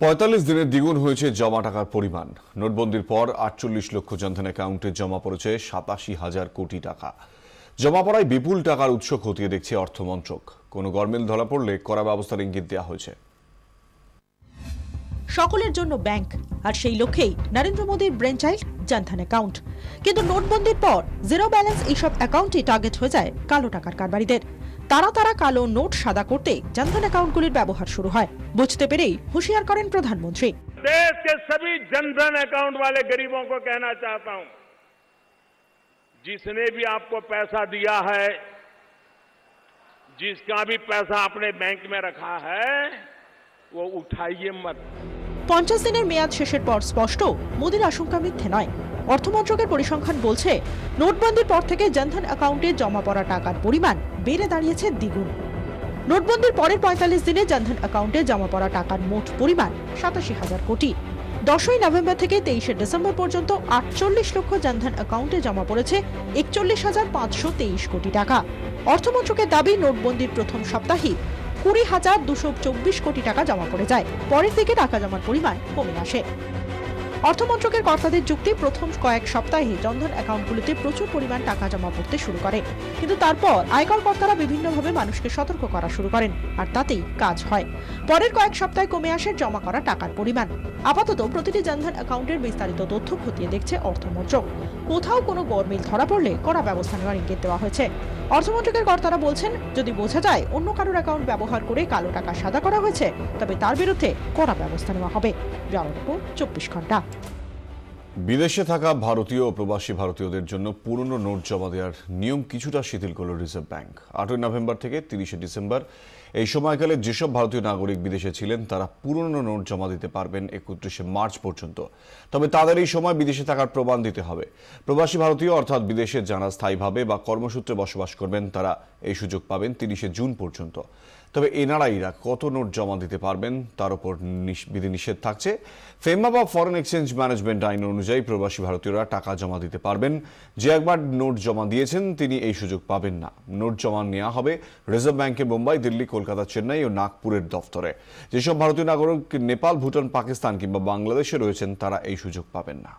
৪৫ দিনে দ্বিগুণ হয়েছে জমা টাকার পরিমাণ। নোটবন্দির পর ৪৮ লক্ষ জনধন অ্যাকাউন্টে জমা পড়েছে ৮৭,০০০ কোটি টাকা। জমা পড়ায় বিপুল টাকার উৎস খতিয়ে দেখছে অর্থমন্ত্রক। কোনো গরমিল ধরা পড়লে কড়া ব্যবস্থার ইঙ্গিত দেওয়া হয়েছে। সকলের জন্য ব্যাংক, আর সেই লক্ষ্যেই নরেন্দ্র মোদীর ব্রেন চাইল্ড জনধন অ্যাকাউন্ট। কিন্তু নোটবন্দির পর জিরো ব্যালেন্স এইসব অ্যাকাউন্টই টার্গেট হয়ে যায় কালো টাকার কারবারিদের। তারা কালো নোট সাদা করতে জনধন অ্যাকাউন্টগুলির ব্যবহার শুরু হয়। বুঝতে পেরেই হুঁশিয়ার করেন প্রধানমন্ত্রী। देश के सभी जनधन अकाउंट वाले गरीबों को कहना चाहता हूं, जिसने भी आपको पैसा दिया है, जिसका भी पैसा अपने बैंक में रखा है, वो उठाइए मत। ৫০ দিনের মেয়াদ শেষের পর স্পষ্ট মোদীর আশঙ্কা মিথ্যে নয়। অর্থমন্ত্রকের পরিসংখ্যান বলছে, নোটবন্দির পর থেকে জনধন অ্যাকাউন্টে জমা পড়া টাকার পরিমাণ বেড়ে দাঁড়িয়েছে দ্বিগুণ। নোটবন্দির পরের ৪৫ দিনে জনধন অ্যাকাউন্টে জমা পড়া টাকার মোট পরিমাণ ৮৭,০০০ কোটি। ১০ই নভেম্বর থেকে ২৩শে ডিসেম্বর পর্যন্ত ৪৮ লক্ষ জনধন অ্যাকাউন্টে জমা পড়েছে ৪১,৫২৩ কোটি টাকা। অর্থমন্ত্রকের দাবি, নোটবন্দির প্রথম সপ্তাহে ২০,২২৪ কোটি টাকা জমা পড়ে যায়। পরের দিকে টাকা জমার পরিমাণ কমে আসে। অর্থমন্ত্রকের কর্তাদের যুক্তি, প্রথম কয়েক সপ্তাহে জনধন অ্যাকাউন্টগুলিতে প্রচুর পরিমাণ টাকা জমা পড়তে শুরু করে, কিন্তু তারপর আয়কর কর্তারা বিভিন্নভাবে মানুষকে সতর্ক করা শুরু করেন, আর তাতেই কাজ হয়। পরের কয়েক সপ্তাহে কমে আসে জমা করা টাকার পরিমাণ। আপাতত প্রতিটি জনধন অ্যাকাউন্টের বিস্তারিত তথ্য খতিয়ে দেখছে অর্থমন্ত্রক। কোথাও কোনো গরমিল ধরা পড়লে কড়া ব্যবস্থা নেওয়ার ইঙ্গিত দেওয়া হয়েছে। অর্থমন্ত্রকের কর্তারা বলছেন, যদি বোঝা যায় অন্য কারোর অ্যাকাউন্ট ব্যবহার করে কালো টাকা সাদা করা হয়েছে, তবে তার বিরুদ্ধে কড়া ব্যবস্থা নেওয়া হবে। ব্যুরো রিপোর্ট, ২৪ ঘন্টা। বিদেশে থাকা ভারতীয় ও প্রবাসী ভারতীয়দের জন্য পুরনো নোট জমা দেওয়ার নিয়ম কিছুটা শিথিল করল রিজার্ভ ব্যাংক। ৮ই নভেম্বর থেকে ৩০শে ডিসেম্বর এই সময়কালে যেসব ভারতীয় নাগরিক বিদেশে ছিলেন তারা পুরনো নোট জমা দিতে পারবেন ৩১শে মার্চ পর্যন্ত। তবে তাদের এই সময় বিদেশে থাকার প্রমাণ দিতে হবে। প্রবাসী ভারতীয় অর্থাৎ বিদেশে যারা স্থায়ীভাবে বা কর্মসূত্রে বসবাস করবেন তারা এই সুযোগ পাবেন ৩০শে জুন পর্যন্ত। তবে এনআরআইরা কত নোট জমা দিতে পারবেন তার উপর বিধিনিষেধ থাকছে। ফেমা বা ফরেন এক্সচেঞ্জ ম্যানেজমেন্ট আইন অনুযায়ী প্রবাসী ভারতীয়রা টাকা জমা দিতে পারবেন। যে একবার নোট জমা দিয়েছেন তিনি এই সুযোগ পাবেন না। নোট জমা নেওয়া হবে রিজার্ভ ব্যাংকে মুম্বাই, দিল্লি, কলকাতা, চেন্নাই ও নাগপুরের দফতরে। যেসব ভারতীয় নাগরিক নেপাল, ভুটান, পাকিস্তান কিংবা বাংলাদেশে রয়েছেন তারা এই সুযোগ পাবেন না।